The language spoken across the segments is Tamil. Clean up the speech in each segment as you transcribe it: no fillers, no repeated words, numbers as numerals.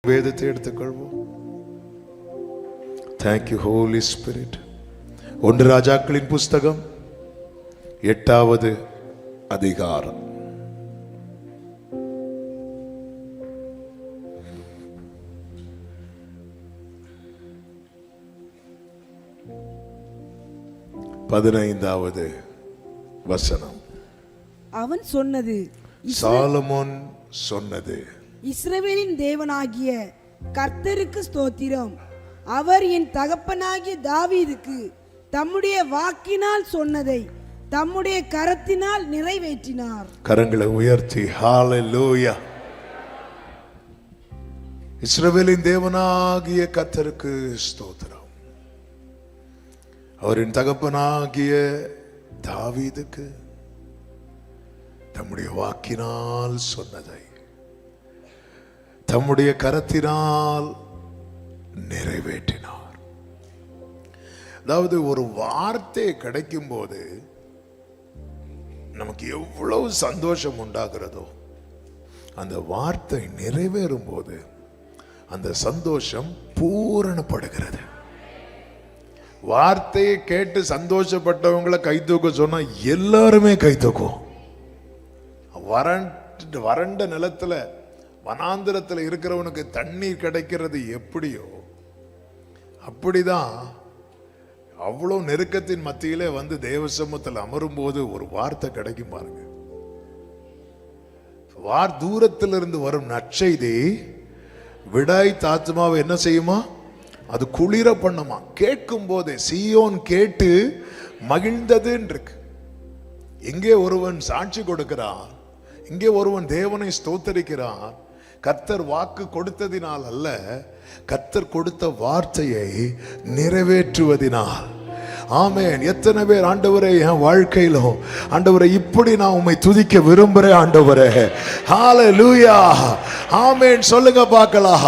வேதத்தை எடுத்துக்கொள்வோம். Thank you Holi spirit. 1 ராஜாக்களின் புஸ்தகம் 8வது அதிகாரம். பதினைந்தாவது வசனம். அவன் சொன்னது, சாலமோன் சொன்னது, இஸ்ரவேலின் தேவனாகிய கர்த்தருக்கு ஸ்தோத்திரம். அவர் என் தகப்பனாகிய தாவீதுக்கு தம்முடைய வாக்கினால் சொன்னதை தம்முடைய கரத்தினால் நிறைவேற்றினார். கரங்களை உயர்த்தி ஹalleluya. இஸ்ரவேலின் தேவனாகிய கர்த்தருக்கு ஸ்தோத்திரம். அவரின் தகப்பனாகிய தாவீதுக்கு தம்முடைய வாக்கினால் சொன்னதை தம்முடைய கரத்தினால் நிறைவேற்றினார். அதாவது ஒரு வார்த்தை கிடைக்கும் போது நமக்கு எவ்வளவு சந்தோஷம் உண்டாகிறதோ, அந்த வார்த்தை நிறைவேறும் போது அந்த சந்தோஷம் பூரணப்படுகிறது. வார்த்தையை கேட்டு சந்தோஷப்பட்டவங்களை கை தூக்க சொன்னா எல்லாருமே கை தூக்கும். வறண்ட நிலத்துல வனாந்திரத்துல இருக்கிறவனுக்கு தண்ணீர் கிடைக்கிறது எப்படியோ அப்படிதான் அவ்வளவு நெருக்கத்தின் மத்தியிலே வந்து தேவசமத்தில் அமரும் போது ஒரு வார்த்தை கிடைக்கும் பாருங்க. தூரத்திலிருந்து வரும் நற்செய்தி விடாய் தாத்துமாவை என்ன செய்யுமா? அது குளிர பண்ணுமா. கேட்கும் போதே சீயோன் கேட்டு மகிழ்ந்தது இருக்கு. இங்கே ஒருவன் சாட்சி கொடுக்கிறான், இங்கே ஒருவன் தேவனை ஸ்தோத்தரிக்கிறான். கர்த்தர் வாக்கு கொடுத்ததினால் அல்ல, கர்த்தர் கொடுத்த வார்த்தையை நிறைவேற்றுவதினால். ஆமென். எத்தனை பேர் ஆண்டவரே என் வாழ்க்கையிலும் ஆண்டவரே இப்படி நான் உம்மை துதிக்க விரும்புறேன் ஆண்டவரே. ஹalleluya. ஆமென் சொல்லுங்க பார்க்கலாம்.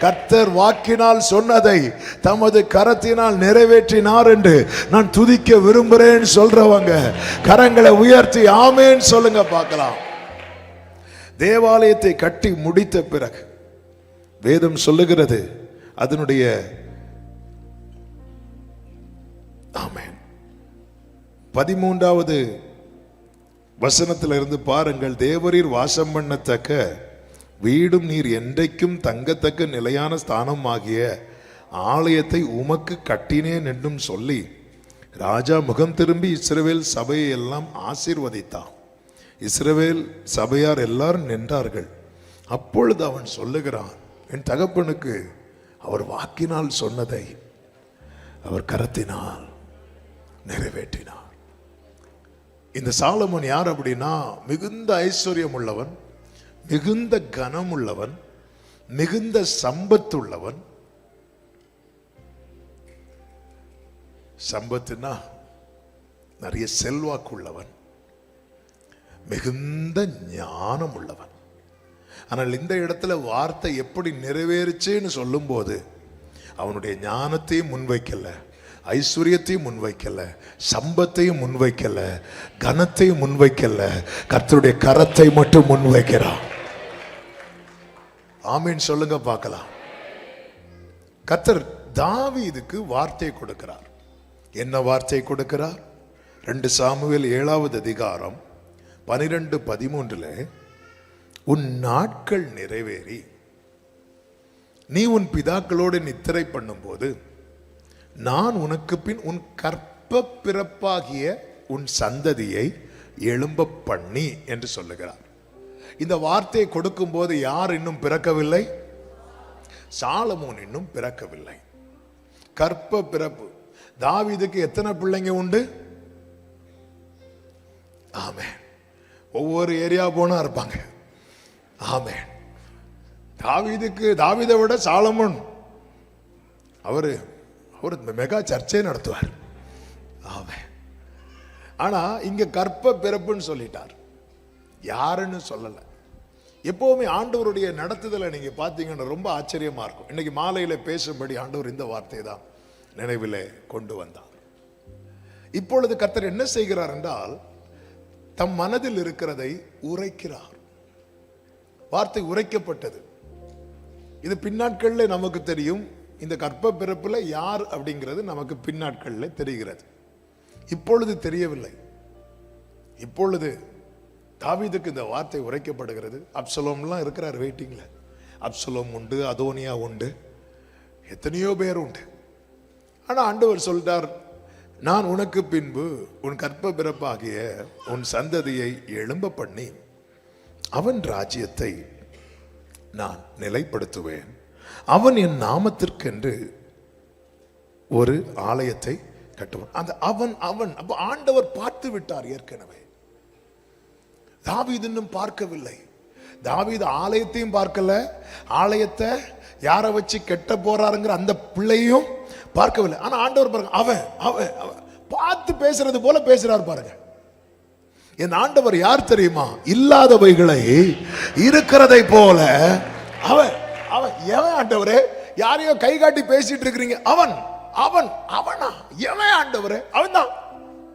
கர்த்தர் வாக்கினால் சொன்னதை தமது கரத்தினால் நிறைவேற்றினார் என்று நான் துதிக்க விரும்புறேன் சொல்றவங்க கரங்களை உயர்த்தி ஆமென் சொல்லுங்க பார்க்கலாம். தேவாலயத்தை கட்டி முடித்த பிறகு வேதம் சொல்லுகிறது, அதனுடைய ஆமென் 13வது வசனத்திலிருந்து பாருங்கள். தேவரீர் வாசம் பண்ணத்தக்க வீடும் நீர் என்றைக்கும் தங்கத்தக்க நிலையான ஸ்தானம் ஆகிய ஆலயத்தை உமக்கு கட்டினேன் என்றும் சொல்லி ராஜா முகம் திரும்பி இஸ்ரவேல் சபையை எல்லாம் ஆசீர்வதித்தான். இஸ்ரவேல் சபையார் எல்லாரும் நின்றார்கள். அப்பொழுது அவன் சொல்லுகிறான், என் தகப்பனுக்கு அவர் வாக்கினால் சொன்னதை அவர் கரத்தினால் நிறைவேற்றினார். இந்த சாலமோன் யார் அப்படின்னா, மிகுந்த ஐஸ்வர்யம் உள்ளவன், மிகுந்த கனம் உள்ளவன், மிகுந்த சம்பத்துள்ளவன். சம்பத்துனா நிறைய செல்வாக்கு உள்ளவன், மிகுந்த ஞானம் உள்ளவன். ஆனால் இந்த இடத்துல வார்த்தை எப்படி நிறைவேறுச்சுன்னு சொல்லும் போது அவனுடைய ஞானத்தையும் முன்வைக்கல, ஐஸ்வர்யத்தையும் முன்வைக்கல, சம்பத்தையும் முன்வைக்கல, கனத்தையும் முன்வைக்கல, கர்த்தருடைய கரத்தை மட்டும் முன்வைக்கிறான். ஆமீன் சொல்லுங்க பார்க்கலாம். கர்த்தர் தாவீதுக்கு வார்த்தை கொடுக்கிறார். என்ன வார்த்தை கொடுக்கிறார்? 2 சாமுவேல் 7வது அதிகாரம் 12-13 உன் நாட்கள் நிறைவேறி நீ உன் பிதாக்களோடு நித்திரை பண்ணும்போது நான் உனக்கு பின் உன் கற்ப பிறப்பாகிய உன் சந்ததியை எழும்ப பண்ணி என்று சொல்லுகிறார். இந்த வார்த்தையை கொடுக்கும் போது யார் இன்னும் பிறக்கவில்லை? சாலமோன் இன்னும் பிறக்கவில்லை. கற்ப பிறப்பு. தாவீதுக்கு எத்தனை பிள்ளைங்க உண்டு? ஆமென். ஒவ்வொரு ஏரியா போனா இருப்பாங்க. ஆமென். தாவீதை விட சாலமோன் அவரு மெகா சர்ச்சை நடத்துவார். ஆமென். ஆனா இங்க கற்ப பிறப்புன்னு சொல்லிட்டார், யாருன்னு சொல்லல. எப்பவுமே ஆண்டவருடைய நடத்துதலை நீங்க பாத்தீங்கன்னா ரொம்ப ஆச்சரியமா இருக்கும். இன்னைக்கு மாலையில பேசும்படி ஆண்டவர் இந்த வார்த்தையை தான் நினைவிலே கொண்டு வந்தார். இப்பொழுது கர்த்தர் என்ன செய்கிறார் என்றால், தம் மனதில் இருக்கிறதை உரைக்கிறார். வார்த்தை உரைக்கப்பட்டது. இது பின்னாட்கள்ல நமக்கு தெரியும். இந்த கற்ப பிறப்புல யார் அப்படிங்கிறது நமக்கு பின்னாட்கள்ல தெரிகிறது. இப்பொழுது தெரியவில்லை. இப்பொழுது தாவீதுக்கு இந்த வார்த்தை உரைக்கப்படுகிறது. அப்சலோம்லாம் இருக்கிறார் வெயிட்டிங்ல. அப்சலோம் உண்டு, அதோனியா உண்டு, எத்தனையோ பேர் உண்டு. ஆனா ஆண்டவர் சொல்றார், நான் உனக்கு பின்பு உன் கற்ப பிறப்பாகிய உன் சந்ததியை எழும்ப பண்ணி அவன் ராஜ்யத்தை நான் நிலைப்படுத்துவேன். அவன் என் நாமத்திற்கென்று ஒரு ஆலயத்தை கட்டுவான். அந்த அவன் அவன் அப்ப ஆண்டவர் பார்த்து விட்டார் ஏற்கனவே. தாவீது இன்னும் பார்க்கவில்லை. தாவீது ஆலயத்தையும் பார்க்கல, ஆலயத்தை யாரை வச்சு கெட்ட போறாருங்கிற அந்த பிள்ளையும் பார்க்கவில்லை. ஆனா ஆண்டவர் பாருங்க, அவன் அவன் அவன் பார்த்து பேசுறது போல பேசுறார் பாருங்க. என் ஆண்டவர் யார் தெரியுமா? இல்லாதவைகளை இருக்கிறதை போல அவன் அவன் எவன் ஆண்டவரே? யாரையோ கை காட்டி பேசிட்டு இருக்கிறீங்க. அவன் அவன் அவனா? எவன் ஆண்டவரே? அவன் தான்.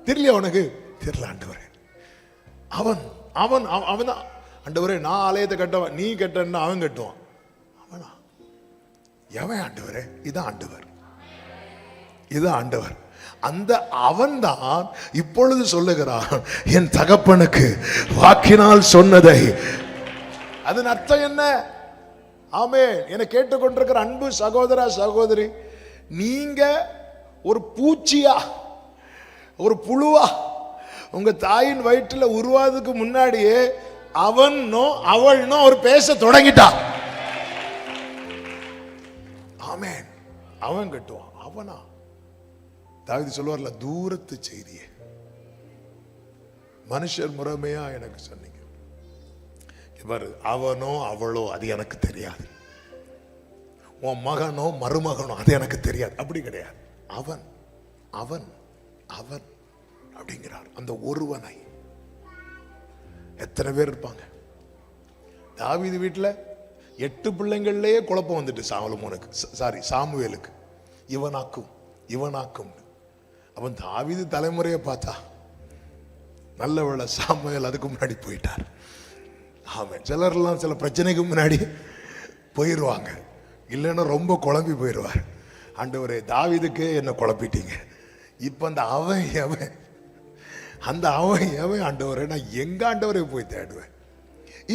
தெரியல உனக்கு? தெரியல ஆண்டவரே. அவன் அவன் அவன் தான் ஆண்டவரே. நான் ஆலயத்தை கட்டவன், நீ கட்டன்னா அவன் கட்டுவான். அவனா? எவன் ஆண்டவரே? இதான் ஆண்டவர், இதான் ஆண்டவர். அந்த அவன் தான் இப்பொழுது சொல்லுகிறான், என் தகப்பனுக்கு வாக்கினால் சொன்னதை. அதன் அர்த்தம் என்ன? ஆமென். என்னை கேட்டுக்கொண்டிருக்கிற அன்பு சகோதரா சகோதரி, நீங்க ஒரு பூச்சியா, ஒரு புழுவா உங்க தாயின் வயிற்றுல உருவாதுக்கு முன்னாடியே அவனோ அவள்னோ ஒரு பேச தொடங்கிட்டா. ஆமென். அவன் கட்டுவான். அவனா? தாவீது சொல்வார்ல, தூரத்து செய்தியே மனுஷர் முறைமையா எனக்கு சொன்னீங்க. இவர் அவனோ அவளோ அது எனக்கு தெரியாது, உன் மகனோ மருமகனோ அது எனக்கு தெரியாது, அப்படி கிடையாது. அவன் அவன் அவன் அப்படிங்கிறார். அந்த ஒருவனை. எத்தனை பேர் இருப்பாங்க? தாவீது வீட்டுல 8 பிள்ளைங்கள்லயே குழப்பம் வந்துட்டு சாமுவேலுக்கு. இவனாக்கும் இவனாக்கும். அவன் தாவீது தலைமுறையை பார்த்தா நல்ல வேளை சாமுவேல் அதுக்கு முன்னாடி போயிட்டார். ஆமாம். சிலர்லாம் சில பிரச்சனைக்கு முன்னாடி போயிடுவாங்க, இல்லைன்னா ரொம்ப குழம்பி போயிடுவார். ஆண்டவரே, தாவீதுக்கே என்ன குழப்பிட்டீங்க, இப்போ அந்த அவன் எவன், அந்த அவன் எவன் ஆண்டவரே, நான் எங்க ஆண்டவரை போய் தேடுவேன்.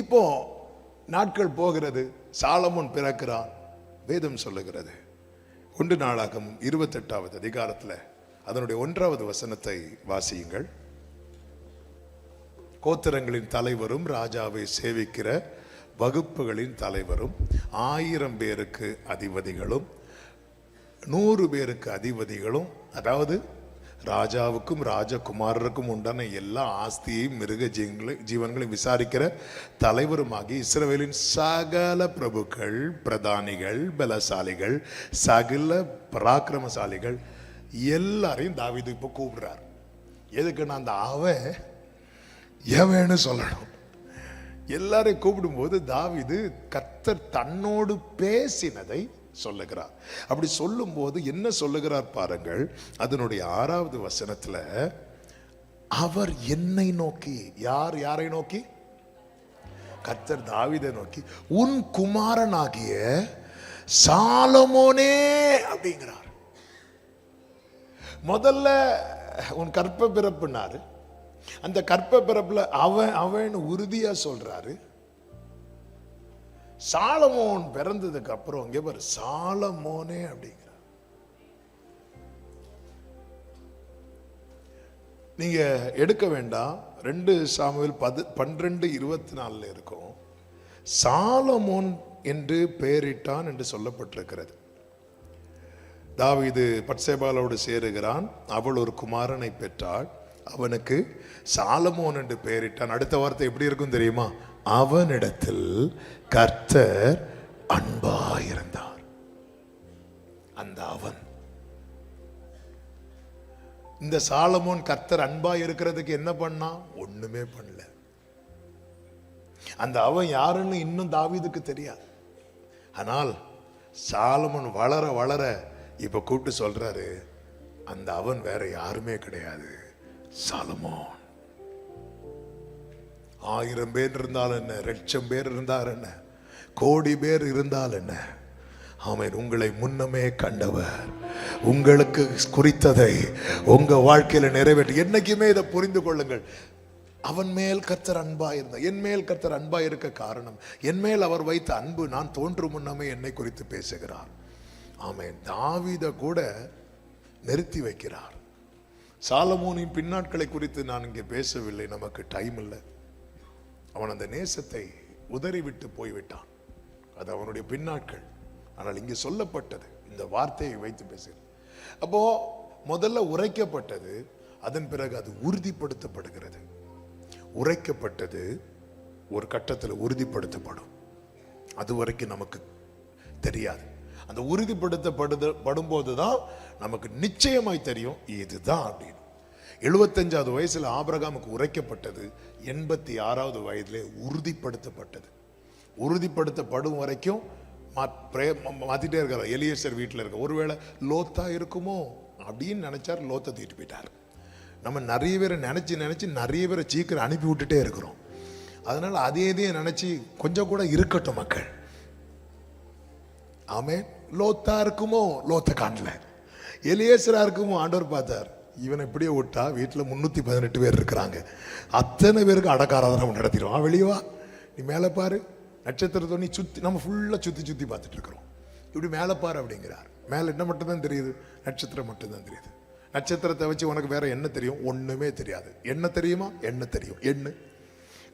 இப்போ நாட்கள் போகிறது, சாலமோன் பிறக்கிறான். வேதம் சொல்லுகிறது 1 நாளாகமம் 28வது அதிகாரத்தில் அதனுடைய 1வது வசனத்தை வாசியுங்கள். கோத்திரங்களின் தலைவரும் ராஜாவை சேவிக்கிற வகுப்புகளின் தலைவரும் 1000 பேருக்கு அதிபதிகளும் 100 பேருக்கு அதிபதிகளும், அதாவது ராஜாவுக்கும் ராஜகுமாரருக்கும் உண்டான எல்லா ஆஸ்தியையும் மிருக ஜீவன்களையும் விசாரிக்கிற தலைவருமாகி இஸ்ரவேலின் சகல பிரபுக்கள், பிரதானிகள், பலசாலிகள், சகல பராக்கிரமசாலிகள் எல்லாரையும் தாவீது இப்போ கூப்பிடுறார். எதுக்குன்னா அந்த அவன் எவன்னு சொல்லணும். எல்லாரையும் கூப்பிடும்போது தாவீது கர்த்தர் தன்னோடு பேசினதை சொல்லுகிறார். அப்படி சொல்லும் போது என்ன சொல்லுகிறார் பாருங்கள். அதனுடைய 6வது வசனத்துல, அவர் என்னை நோக்கி, யாரை நோக்கி? கர்த்தர் தாவீதை நோக்கி, உன் குமாரனாகிய சாலமோனே அப்படிங்கிறார். முதல்ல உன் கற்ப பிறப்புனாரு, அந்த கற்ப பிறப்புல அவன் உறுதியா சொல்றாரு. சாலமோன் பிறந்ததுக்கு அப்புறம் இங்க பாரு, சாலமோனே அப்படிங்கிறார். நீங்க எடுக்க வேண்டாம், 2 சாமுவேல் 12:24 இருக்கும். சாலமோன் என்று பெயரிட்டான் என்று சொல்லப்பட்டிருக்கிறது. தாவீது பத்சேபாளோடு சேருகிறான், அவள் ஒரு குமாரனை பெற்றாள், அவனுக்கு சாலமோன் என்று பெயரிட்டான். அடுத்த வார்த்தை எப்படி இருக்கும் தெரியுமா? அவனிடத்தில் கர்த்தர் அன்பாயிருந்தார். அந்த அவன், இந்த சாலமோன் கர்த்தர் அன்பாய் இருக்கிறதுக்கு என்ன பண்ணா? ஒண்ணுமே பண்ணல. அந்த அவன் யாருன்னு இன்னும் தாவீதுக்கு தெரியாது. ஆனால் சாலமோன் வளர வளர இப்ப கூப்பிட்டு சொல்றாரு, அந்த அவன் வேற யாருமே கிடையாது, சாலமோன். 1000 பேர் இருந்தால் என்ன, 1,00,000 பேர் இருந்தால் என்ன, கோடி பேர் இருந்தால் என்ன, ஆமென். உங்களை முன்னமே கண்டவர் உங்களுக்கு குறித்ததை உங்க வாழ்க்கையில நிறைவேற்ற. என்னைக்குமே இதை புரிந்து கொள்ளுங்கள். அவன் மேல் கர்த்தர் அன்பா இருந்தார். என் மேல் கர்த்தர் அன்பா இருக்க காரணம், என் மேல் அவர் வைத்த அன்பு நான் தோன்றும் முன்னமே என்னை குறித்து பேசுகிறார். ஆமென். தாவீதை கூட நிறுத்தி வைக்கிறார். சாலமோனின் பின்னாட்களை குறித்து நான் இங்கே பேசவில்லை, நமக்கு டைம் இல்லை. அவன் அந்த நேசத்தை உதறிவிட்டு போய்விட்டான், அது அவனுடைய பின்னாட்கள். ஆனால் இங்கே சொல்லப்பட்டது இந்த வார்த்தையை வைத்து பேசுகிறேன். அப்போ முதல்ல உரைக்கப்பட்டது, அதன் பிறகு அது உறுதிப்படுத்தப்படுகிறது. உரைக்கப்பட்டது ஒரு கட்டத்தில் உறுதிப்படுத்தப்படும், அது வரைக்கும் நமக்கு தெரியாது. அந்த உறுதிப்படுத்தப்படும் போதுதான் நமக்கு நிச்சயமாய் தெரியும் இதுதான் அப்படின்னு. 75வது வயசுல ஆபிரகாமுக்கு உரைக்கப்பட்டது, 86வது வயதிலே உறுதிப்படுத்தப்பட்டது. உறுதிப்படுத்தப்படும் வரைக்கும் மாத்திட்டே இருக்கார். எலியேசர் வீட்டில் இருக்க, ஒருவேளை லோத்தா இருக்குமோ அப்படின்னு நினைச்சார், லோத்தை தூக்கிட்டு போயிட்டார். நம்ம நிறைய பேரை நினைச்சு நிறைய பேரை சீக்கிரம் அனுப்பி விட்டுட்டே இருக்கிறோம். அதனால அதே நினைச்சு கொஞ்சம் கூட இருக்கட்டும் மக்கள். ஆமென். லோத்தா இருக்குமோ, லோத்தை காணல. எலியேசரா இருக்குமோ, ஆண்டவர் பார்த்தார், இவனை இப்படியே விட்டா வீட்டில் 318 பேர் இருக்கிறாங்க, அத்தனை பேருக்கு அடக்காராதனம் நடத்திடுவான். வெளியவா, நீ மேலே பாரு, நட்சத்திரத்தை நீ சுற்றி, நம்ம ஃபுல்லாக சுற்றி பார்த்துட்டு இருக்கிறோம். இப்படி மேலே பாரு அப்படிங்கிறார். மேலே என்ன மட்டும்தான் தெரியுது? நட்சத்திரம் மட்டும்தான் தெரியுது. நட்சத்திரத்தை வச்சு உனக்கு வேற என்ன தெரியும்? ஒன்றுமே தெரியாது. என்ன தெரியுமா? என்ன தெரியும்? என்ன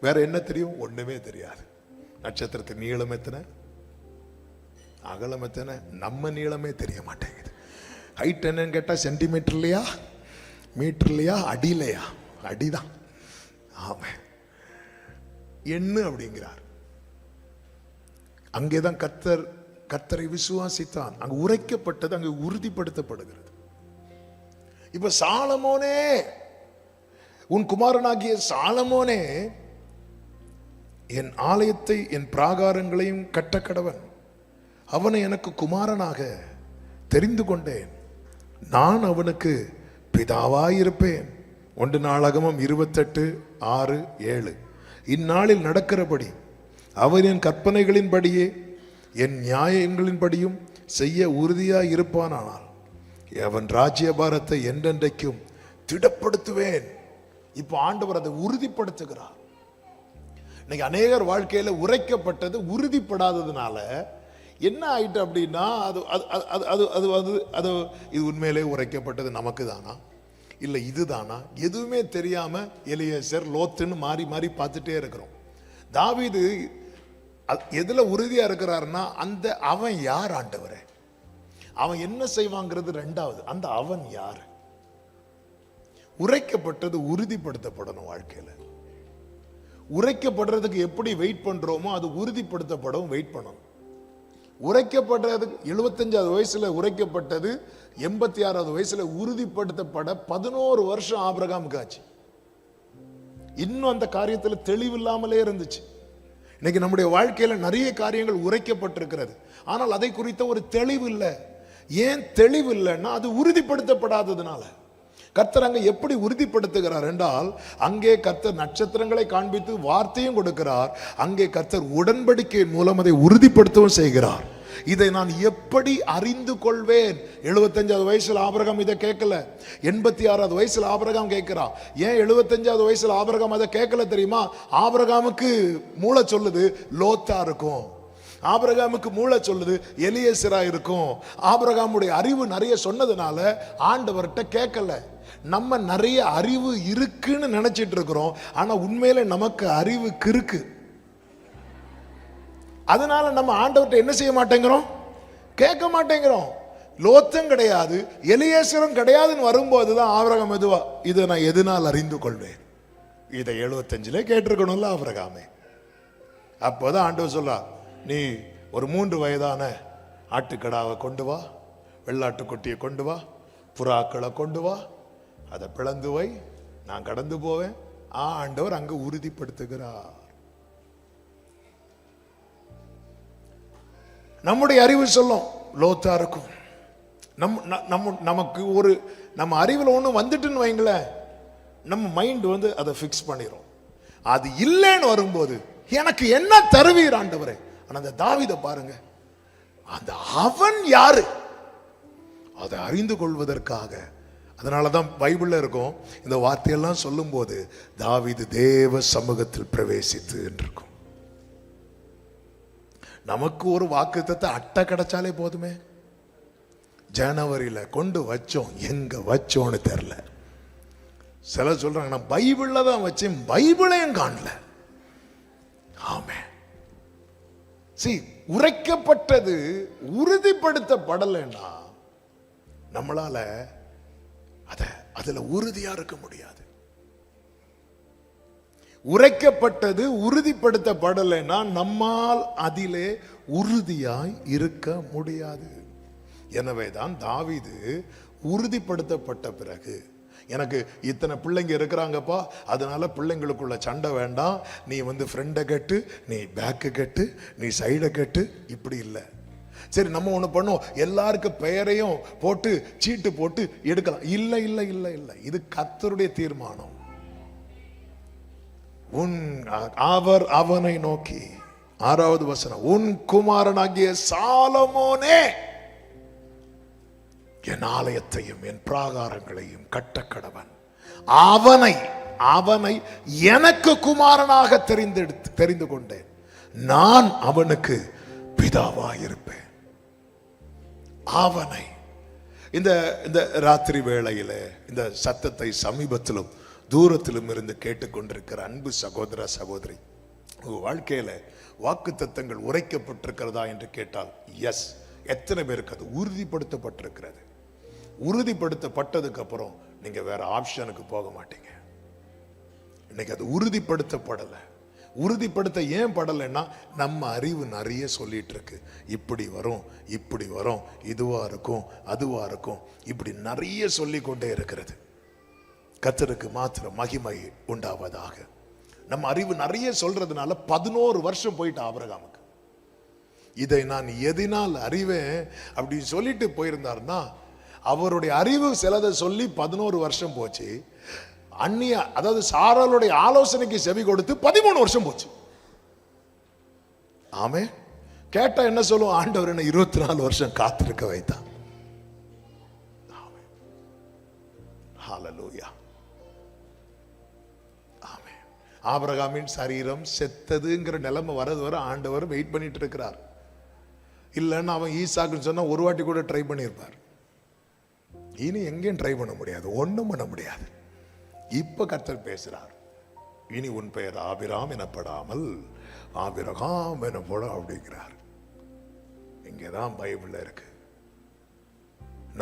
வேற என்ன தெரியும்? ஒன்றுமே தெரியாது. நட்சத்திரத்தின் நீளம் எத்தனை, அகலம் எத்தனை, நம்ம நீளமே தெரிய மாட்டேங்குது. ஹைட் என்னன்னு கேட்டால் சென்டிமீட்டர்லையா, மீட்டர்லையா, அடியிலையா? அடிதான். ஆமாம், எண்ணு அப்படிங்கிறார். அங்கேதான் கர்த்தரை விசுவாசித்தான். அங்கு உரைக்கப்பட்டது, அங்கு உறுதிப்படுத்தப்படுகிறது. இப்ப சாலமோனே, உன் குமாரனாகிய சாலமோனே, என் ஆலயத்தை என் பிராகாரங்களையும் கட்ட கடவன், அவனை எனக்கு குமாரனாக தெரிந்து கொண்டேன், நான் அவனுக்கு பிதாவாயிருப்பேன். 1 நாளாகமம் 28:6-7. இந்நாளில் நடக்கிறபடி அவன் என் கற்பனைகளின்படியே என் நியாயங்களின்படியும் செய்ய உறுதியாய் இருப்பானானால் அவன் ராஜ்யபாரத்தை என்றென்றைக்கும் திடப்படுத்துவேன். இப்போ ஆண்டவர் அதை உறுதிப்படுத்துகிறார். இன்னைக்கு அநேகர் வாழ்க்கையில உரைக்கப்பட்டது உறுதிப்படாததுனால என்ன ஆயிட்டு அப்படின்னா, அது அது அது அது அது அது இது உண்மையிலே உரைக்கப்பட்டது நமக்கு தானா, இல்லை இதுதானா, எதுவுமே தெரியாம எலியேசர் லோத்துன்னு மாறி மாறி பார்த்துட்டே இருக்கிறோம். தாவீது எதுல உறுதியா இருக்கிறாருன்னா, அந்த அவன் யார் ஆண்டவரே, அவன் என்ன செய்வாங்கிறது ரெண்டாவது. அந்த அவன் யார்? உரைக்கப்பட்டது உறுதிப்படுத்தப்படணும். வாழ்க்கையில உரைக்கப்படுறதுக்கு எப்படி வெயிட் பண்றோமோ அது உறுதிப்படுத்தப்படவும் வெயிட் பண்ணணும். உரைக்கப்படுறதுக்கு 75வது வயசுல உரைக்கப்பட்டது, 86வது வயசுல உறுதிப்படுத்தப்பட 11 வருஷம் ஆபிரகாமுக்கு ஆச்சு. இன்னும் அந்த காரியத்தில் தெளிவில்லாமலே இருந்துச்சு. இன்னைக்கு நம்முடைய வாழ்க்கையில நிறைய காரியங்கள் உரைக்கப்பட்டிருக்கிறது, ஆனால் அதை குறித்த ஒரு தெளிவு இல்லை. ஏன் தெளிவு இல்லைன்னா, அது உறுதிப்படுத்தப்படாததுனால. கர்த்தர் அங்க எப்படி உறுதிப்படுத்துகிறார் என்றால், அங்கே கர்த்தர் நட்சத்திரங்களை காண்பித்து வார்த்தையும் கொடுக்கிறார். அங்கே கர்த்தர் உடன்படிக்கையின் மூலம் அதை உறுதிப்படுத்தவும் செய்கிறார். இதை நான் எப்படி அறிந்து கொள்வேன்? 75வது வயசுல ஆபிரகாம் இதை கேட்கல, 86வது வயசுல ஆபிரகாம் கேட்கிறான். ஏன் 75வது வயசுல ஆபிரகாம் அதை கேட்கல தெரியுமா? ஆபிரகாமுக்கு மூளை சொல்லுது லோத்தா இருக்கும், ஆபிரகாமுக்கு மூளை சொல்லுது எலியேசரா இருக்கும். ஆபிரகாமுடைய அறிவு நிறைய சொன்னதுனால ஆண்டவர்கிட்ட கேட்கல. நம்ம நிறைய அறிவு இருக்குன்னு நினைச்சிட்டு இருக்கிறோம், ஆனா உண்மையில நமக்கு அறிவு கிறுக்கு. அதனால நம்ம ஆண்டவர்கிட்ட என்ன செய்ய மாட்டேங்கிறோம்? கேட்க மாட்டேங்கிறோம். லோத்தும் கிடையாது, எலியேசரும் கிடையாதுன்னு வரும்போதுதான் ஆபிரகாம் எதுவா, இதை நான் எதனால் அறிந்து கொள்வேன்? இதை 75ல கேட்டிருக்கணும்ல ஆபிரகாமே. அப்போதான் ஆண்டவர் சொல்ல, நீ ஒரு 3 வயதான ஆட்டுக்கடாவை கொண்டு வா, வெள்ளாட்டுக்குட்டியை கொண்டு வா, புறாக்களை கொண்டு வா, அதை பிளந்து வை, நான் கடந்து போவேன். ஆண்டவர் அங்க உறுதிப்படுத்துகிறார். நம்முடைய அறிவு சொல்லும் லோத்தா இருக்கும். நமக்கு ஒரு நம்ம அறிவில் ஒன்று வந்துட்டுன்னு வைங்களேன், நம்ம மைண்ட் அதை ஃபிக்ஸ் பண்ணிடும். அது இல்லைன்னு வரும்போது எனக்கு என்ன தருவீர் ஆண்டவரே? ஆனால் அந்த தாவீதை பாருங்க, அந்த அவன் யாரு அதை அறிந்து கொள்வதற்காக. அதனாலதான் பைபிள்ல இருக்கும் இந்த வார்த்தையெல்லாம் சொல்லும் போது தாவீது தேவ சமூகத்தில் பிரவேசித்து என்றிருக்கும். நமக்கு ஒரு வாக்குத்தத்தத்தை அட்டை கிடைச்சாலே போதுமே. ஜனவரியில கொண்டு வச்சோம், எங்க வச்சோன்னு தெரியல. சில சொல்றாங்க நான் பைபிள்ல தான் வச்சேன், பைபிளையும் காணல. ஆமே. உரைக்கப்பட்டது உறுதிப்படுத்தப்படலைன்னா நம்மளால அதுல உறுதியா இருக்க முடியாது. உரைக்கப்பட்டது உறுதிப்படுத்தப்படலைன்னா நம்மால் அதிலே உறுதியாய் இருக்க முடியாது. எனவேதான் தாவீது உறுதிப்படுத்தப்பட்ட பிறகு, எனக்கு இத்தனை பிள்ளைங்க இருக்கிறாங்கப்பா, அதனால பிள்ளைங்களுக்குள்ள சண்டை வேண்டாம், நீ ஃப்ரண்டை கட்டு, நீ பேக்கு கட்டு, நீ சைடை கட்டு, இப்படி இல்லை. சரி நம்ம ஒண்ணு பண்ணோம், எல்லாருக்கும் பெயரையும் போட்டு சீட்டு போட்டு எடுக்கலாம். இல்லை இல்லை இல்லை இல்லை, இது கர்த்தருடைய தீர்மானம். அவர் அவனை நோக்கி 6வது வசனம், உன் குமாரனாகிய சாலமோனே என் ஆலயத்தையும் என் பிராகாரங்களையும் கட்டக்கடவன், அவனை எனக்கு குமாரனாக தெரிந்து கொண்டேன், நான் அவனுக்கு பிதாவாயிருப்பேன். அவனை இந்த ராத்திரி வேளையில இந்த சத்தத்தை சமீபத்திலும் தூரத்திலும் இருந்து கேட்டுக்கொண்டிருக்கிற அன்பு சகோதர சகோதரி, வாழ்க்கையில வாக்குத்தத்தங்கள் உரைக்கப்பட்டிருக்கிறதா என்று கேட்டால் எஸ். எத்தனை பேருக்கு அது உறுதிப்படுத்தப்பட்டிருக்கிறது? உறுதிப்படுத்தப்பட்டதுக்கு அப்புறம் நீங்க வேற ஆப்ஷனுக்கு போக மாட்டீங்க. இன்னைக்கு அது உறுதிப்படுத்தப்படலை. உறுதிப்படுத்த ஏன் படலைன்னா நம்ம அறிவு நிறைய சொல்லிட்டு இருக்கு. இப்படி வரும், இப்படி வரும், இதுவா இருக்கும், அதுவா இருக்கும், இப்படி நிறைய சொல்லிக் கொண்டே இருக்கிறது. கர்த்தருக்கு மாத்திரம் மகிமை உண்டாவதாக. நம்ம அறிவு நிறைய சொல்றதுனால 11 வருஷம் போயிட்டு ஆபிரகாமுக்கு. இதை நான் எதினால் அறிவேன் அப்படின்னு சொல்லிட்டு போயிருந்தாருன்னா, அவருடைய அறிவு சிலதை சொல்லி 11 வருஷம் போச்சு. அதாவது சாராளுடைய ஆலோசனைக்கு செவி கொடுத்து 13 வருஷம் போச்சு. ஆமே. கேட்டா என்ன சொல்லுவோம்? ஆண்டவர் என்ன 24 வருஷம் காத்திருக்க வைத்தான். ஹல்லேலூயா. ஆமே. ஆபிரகாமின் சரீரம் செத்ததுங்கிற நிலைமை வரது வரை ஆண்டவர் வெயிட் பண்ணிட்டு இருக்கிறார். இல்லைன்னா அவன் ஈசாக்குன்னு சொன்னா ஒரு வாட்டி கூட ட்ரை பண்ணியிருப்பார். இனி எங்கேயும் ட்ரை பண்ண முடியாது, ஒன்றும் பண்ண முடியாது. இப்ப கர்த்தர் பேசுறார், இனி உன் பெயர் ஆபிராம் எனப்படாமல் ஆபிரகாம் எனப்பட அப்படிங்கிறார். இங்கதான் பைபிள்ல இருக்கு.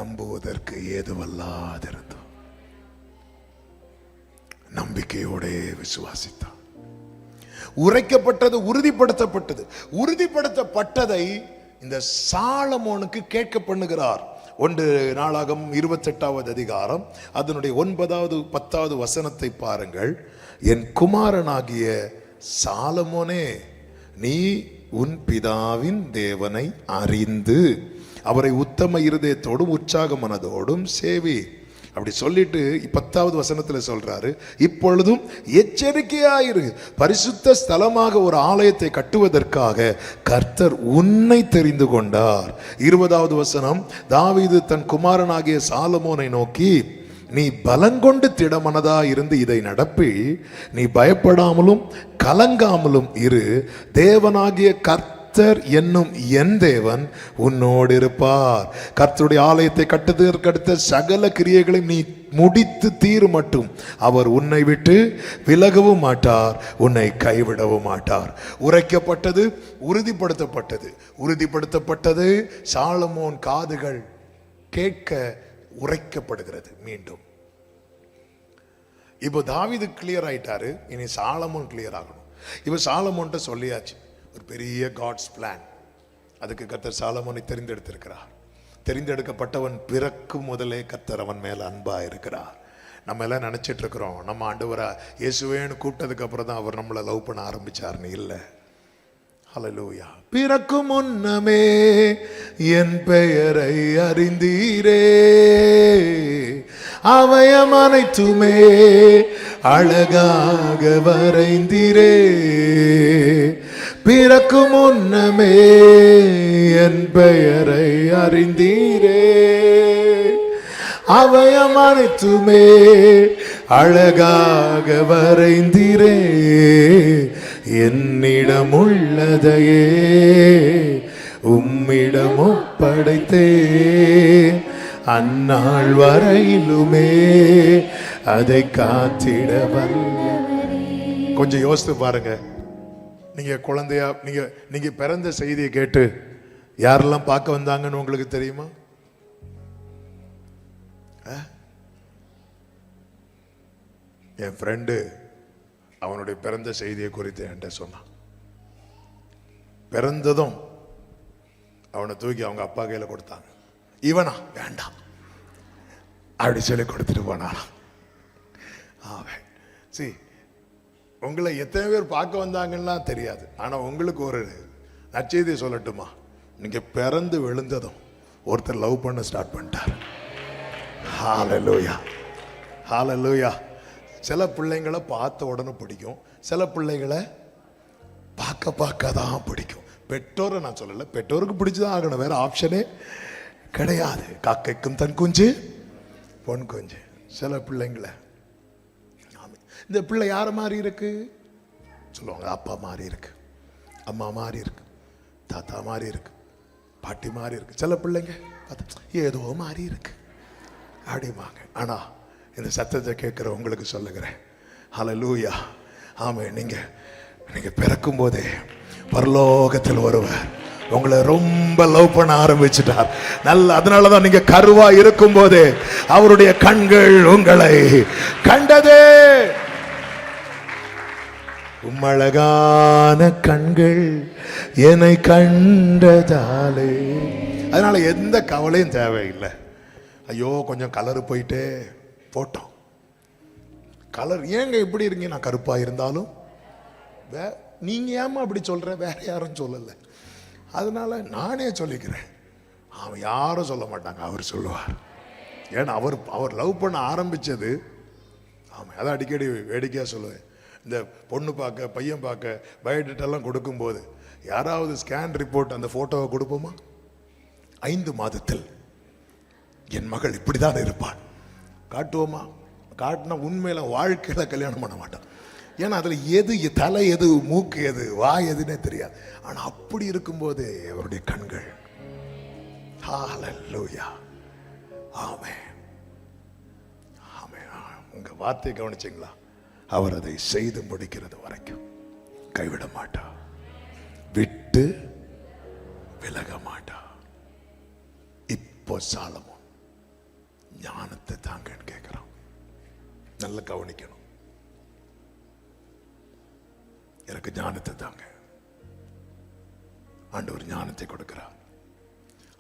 நம்புவதற்கு ஏதுவல்லாதிருந்தோம், நம்பிக்கையோட விசுவாசித்தான். உரைக்கப்பட்டது உறுதிப்படுத்தப்பட்டது. உறுதிப்படுத்தப்பட்டதை இந்த சாலமோனுக்கு கேட்க பண்ணுகிறார். 1 நாளாகமம் 28வது அதிகாரம் அதனுடைய 9வது 10வது வசனத்தை பாருங்கள். என் குமாரனாகிய சாலமோனே, நீ உன் பிதாவின் தேவனை அறிந்து அவரை உத்தம இருதயத்தோடும் உற்சாக மனதோடும் சேவி. அப்படி சொல்லிட்டு 10வது வசனத்துல சொல்றாரு, இப்பொழுதும் எச்சரிக்கையாயிரு, பரிசுத்த ஸ்தலமாக ஒரு ஆலயத்தை கட்டுவதற்காக கர்த்தர் உன்னை தெரிந்து கொண்டார். 20வது வசனம், தாவீது தன் குமாரனாகிய சாலமோனை நோக்கி, நீ பலங்கொண்டு திடமனதா இருந்து இதை நடப்பி, நீ பயப்படாமலும் கலங்காமலும் இரு, தேவனாகிய கர்த்தர் என்னும் என் தேவன் உன்னோடு இருப்பார். கர்த்தருடைய ஆலயத்தை கட்டுவதற்கு அடுத்த சகல கிரியைகளை நீ முடித்து தீரு மட்டும் அவர் உன்னை விட்டு விலகவும் மாட்டார், உன்னை கைவிடவும் மாட்டார். உரைக்கப்பட்டது உறுதிப்படுத்தப்பட்டது. உறுதிப்படுத்தப்பட்டது சாலமோன் காதுகள் கேட்க உரைக்கப்படுகிறது. மீண்டும் இப்போ தாவீது கிளியர் ஆயிட்டாரு, இனி சாலமோன் கிளியர் ஆகணும். இப்போ சாலமோன்ட்ட சொல்லியாச்சு ஒரு பெரிய காட்ஸ் பிளான். அதுக்கு கர்த்தர் சாலமோனை தெரிந்தெடுத்திருக்கிறார். தெரிந்தெடுக்கப்பட்டவன் பிறக்கும் முதலே கர்த்தர் அவன் மேல அன்பா இருக்கிறார். நம்ம எல்லாம் நினைச்சிட்டு இருக்கிறோம் நம்ம ஆண்டவரா இயேசுவேன்னு கூப்பிட்டதுக்கு அப்புறம் தான் அவர் நம்மளை லவ் பண்ண ஆரம்பிச்சார்னு. இல்லை. ஹல்லேலூயா. பிறக்கும் முன்னமே என் பெயரை அறிந்தீரே, அவயம் அனைத்துமே அழகாக வரைந்தீரே, பிறக்கும் முன்னமே என் பெயரை அறிந்தீரே, அவயம் அனைத்துமே அழகாக வரைந்தீரே, என்னிடம் உள்ளதையே உம்மிடம் ஒப்படைத்தே, அந்நாள் வரையிலுமே அதை காத்திட வல்லவரே. கொஞ்சம் யோசித்து பாருங்க. நீங்க குழந்தையா நீங்க பிறந்த செய்தியை கேட்டு யாரெல்லாம் பார்க்க வந்தாங்கன்னு உங்களுக்கு தெரியுமா? என் ஃப்ரெண்டு அவனுடைய பிறந்த செய்தியை குறித்து என்கிட்ட சொன்னான். பிறந்ததும் அவனை தூக்கி அவங்க அப்பா கையில் கொடுத்தாங்க. இவனா வேண்டாம் அப்படி சொல்லி கொடுத்துட்டு போனானா. சரி, உங்களை எத்தனை பேர் பார்க்க வந்தாங்கன்னா தெரியாது. ஆனா உங்களுக்கு ஒரு நற்செய்தியை சொல்லட்டுமா? நீங்க பிறந்து விழுந்ததும் ஒருத்தர் லவ் பண்ண ஸ்டார்ட் பண்ணிட்டார். ஹல்லேலூயா, ஹல்லேலூயா. சில பிள்ளைங்களை பார்த்த உடனே பிடிக்கும், சில பிள்ளைகளை பார்க்க தான் பிடிக்கும். பெற்றோரை நான் சொல்லலை, பெற்றோருக்கு பிடிச்சுதான் ஆகணும், வேற ஆப்ஷனே கிடையாது. காக்கைக்கும் தன் குஞ்சு பொன் குஞ்சு. சில பிள்ளைங்களை இந்த பிள்ளை யார மாதிரி இருக்கு சொல்லுவாங்க, அப்பா மாதிரி இருக்கு, அம்மா மாதிரி இருக்கு, தாத்தா மாதிரி இருக்கு, பாட்டி மாதிரி இருக்கு. சில பிள்ளைங்க ஏதோ மாதிரி இருக்கு அப்படிமாங்க. ஆனா இந்த சத்தத்தை கேட்கிற உங்களுக்கு சொல்லுகிறேன், ஹல்லேலூயா, ஆமே. நீங்க பிறக்கும் போதே பரலோகத்தில் ஒருவர் உங்களை ரொம்ப லவ் பண்ண ஆரம்பிச்சுட்டார். நல்ல அதனாலதான் நீங்க கருவா இருக்கும் போதே அவருடைய கண்கள் உங்களை கண்டதே. உம்மழகான கண்கள் என்னை கண்டதாலே. அதனால எந்த கவலையும் தேவையில்லை. ஐயோ கொஞ்சம் கலரு போயிட்டே போட்டோம். கலர் ஏங்க இப்படி இருக்கீங்க? நான் கருப்பா இருந்தாலும் நீங்க ஏமா அப்படி சொல்ற? வேற யாரும் சொல்லல. அதனால நானே சொல்லிக்கிறேன். அவன் யாரும் சொல்ல மாட்டாங்க, அவர் சொல்லுவார். ஏன்னா அவர் லவ் பண்ண ஆரம்பிச்சது. ஆமாம், அதான் அடிக்கடி வேடிக்கையாக சொல்லுவேன். இந்த பொண்ணு பார்க்க பையன் பார்க்க பயோடேட்டெல்லாம் கொடுக்கும்போது யாராவது ஸ்கேன் ரிப்போர்ட் அந்த ஃபோட்டோவை கொடுப்போமா? 5 மாதத்தில் என் மகள் இப்படிதான் இருப்பாள் காட்டுவோமா? காட்டினா உண்மையில வாழ்க்கையில கல்யாணம் பண்ண மாட்டான். ஏன்னா அதுல எது தலை எது மூக்கு எது வாய் எதுன்னே தெரியாது. ஆனா அப்படி இருக்கும்போது அவருடைய கண்கள், ஹல்லேலூயா, ஆமென், ஆமென். உங்க வார்த்தையை கவனிச்சீங்களா? அவர் அதை செய்து முடிக்கிறது வரைக்கும் கைவிட மாட்டா, விட்டு விலக மாட்டா. இப்போ சாலமோன் ஞானத்தை தாங்கன்னு கேட்கிறான். நல்லா கவனிக்கணும். எனக்கு ஞானத்தை தாங்க. ஆண்டவர் ஞானத்தை கொடுக்கிறார்,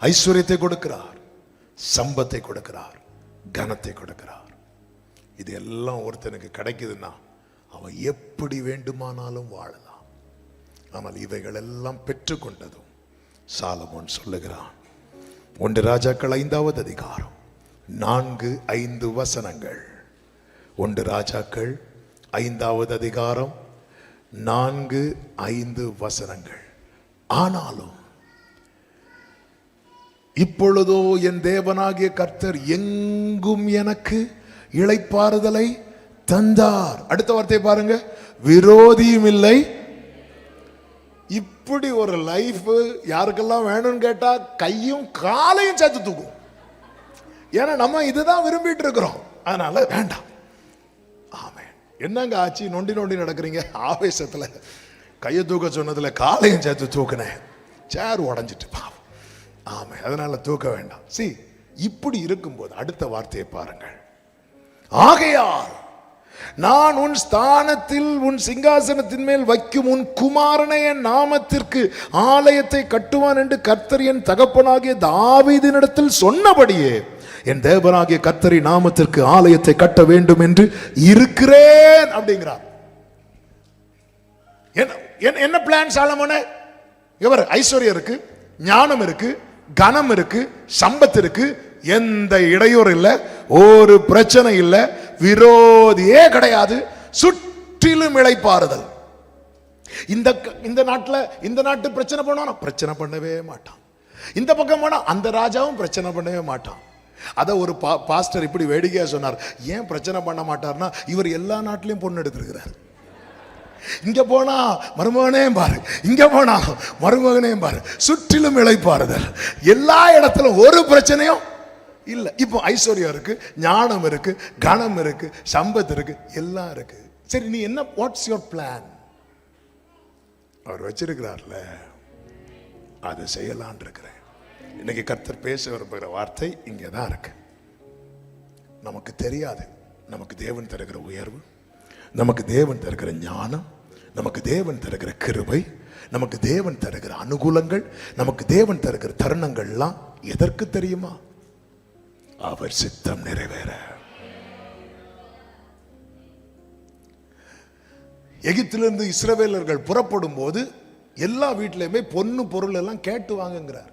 ஐஸ்வர்யத்தை கொடுக்கிறார், சம்பத்தை கொடுக்கிறார், கனத்தை கொடுக்கிறார். இது எல்லாம் ஒருத்தனுக்கு கிடைக்குதுன்னா அவன் எப்படி வேண்டுமானாலும் வாழலாம். ஆனால் இவைகள் எல்லாம் பெற்றுக்கொண்டதும் சாலமோன் சொல்லுகிறான். 1 ராஜாக்கள் 5வது அதிகாரம் 4-5 வசனங்கள். 1 ராஜாக்கள் 5வது அதிகாரம் 4-5 வசனங்கள். ஆனாலும் இப்பொழுதோ என் தேவனாகிய கர்த்தர் எங்கும் எனக்கு இளைப்பாறுதலை தந்தார். அடுத்த வார்த்தை பாருங்க, விரோதியும் இல்லை. இப்படி ஒரு லைஃப் யாருக்கெல்லாம் வேணும்னு கேட்டா கையும் காலையும் சேர்த்து தூக்கும். ஏன்னா நம்ம இதுதான் விரும்பிட்டு இருக்கிறோம், அதனால வேண்டாம். ஆமென். என்னங்க ஆச்சு? நொண்டி நொண்டி நடக்கிறீங்க ஆவேசத்துல. கையை தூக்க சொன்னதுல காலையும் சேர்த்து தூக்குனேன், சேர் உடஞ்சிட்டு பாவம். ஆமே, அதனால தூக்க வேண்டாம். இப்படி இருக்கும்போது அடுத்த வார்த்தையை பாருங்கள். ஆகையால் நான் உன் ஸ்தானத்தில் உன் சிங்காசனத்தின் மேல் வைக்கும் உன் குமாரனை என் நாமத்திற்கு ஆலயத்தை கட்டுவான் என்று கர்த்தர் என் தகப்பனாகிய தாவீதினிடத்தில் சொன்னபடியே என் தேவனாகிய கர்த்தரின் நாமத்திற்கு ஆலயத்தை கட்ட வேண்டும் என்று இருக்கிறேன் அப்படிங்கிறார். என்ன பிளான் சாலமோனே? இவர் ஐஸ்வர்யம் இருக்கு, ஞானம் இருக்கு, கனம் இருக்கு, சம்பத்து இருக்கு, எந்த இடையூறு இல்லை, ஒரு பிரச்சனை இல்லை, விரோதியே கிடையாது, சுற்றிலும் இளைப்பாறுதல். இந்த நாட்டு பிரச்சனை பண்ணானா பிரச்சனை பண்ணவே மாட்டான். இந்த பக்கம் போனா அந்த ராஜாவும் பிரச்சனை பண்ணவே மாட்டான். அத ஒரு பாஸ்டர் இப்படி வேடிக்கையா சொன்னார். ஏன் பிரச்சனை பண்ண மாட்டார்னா, இவர் எல்லா நாட்டிலையும் பொண்ணு எடுத்திருக்கிறார். இங்க போனா மருமகனே பாரு, இங்க போனா மருமகனே பாரு, சுற்றிலும் இளைப்பாறுதல், எல்லா இடத்திலும் ஒரு பிரச்சனையும் இல்ல. இப்போ ஐஸ்வர்யம் இருக்கு, ஞானம் இருக்கு, கணம் இருக்கு, சம்பத் இருக்கு, எல்லாம் இருக்கு. சரி, நீ என்ன, வாட்ஸ் யுவர் பிளான்? அவர் வச்சிருக்கிறார்ல, அதை செய்யலான் இருக்கிறேன். இன்னைக்கு கர்த்தர் பேச விரும்புகிற வார்த்தை இங்கதான் இருக்கு. நமக்கு தெரியாது, நமக்கு தேவன் தருகிற உயர்வு, நமக்கு தேவன் தருகிற ஞானம், நமக்கு தேவன் தருகிற கிருபை, நமக்கு தேவன் தருகிற அனுகூலங்கள், நமக்கு தேவன் தருகிற தருணங்கள்லாம் எதற்கு தெரியுமா? அவர் சித்தம் நிறைவேற. எகிப்திலிருந்து இஸ்ரவேலர்கள் புறப்படும் போது எல்லா வீட்டிலுமே பொண்ணு பொருள் எல்லாம் கேட்டு வாங்குங்கிறார்.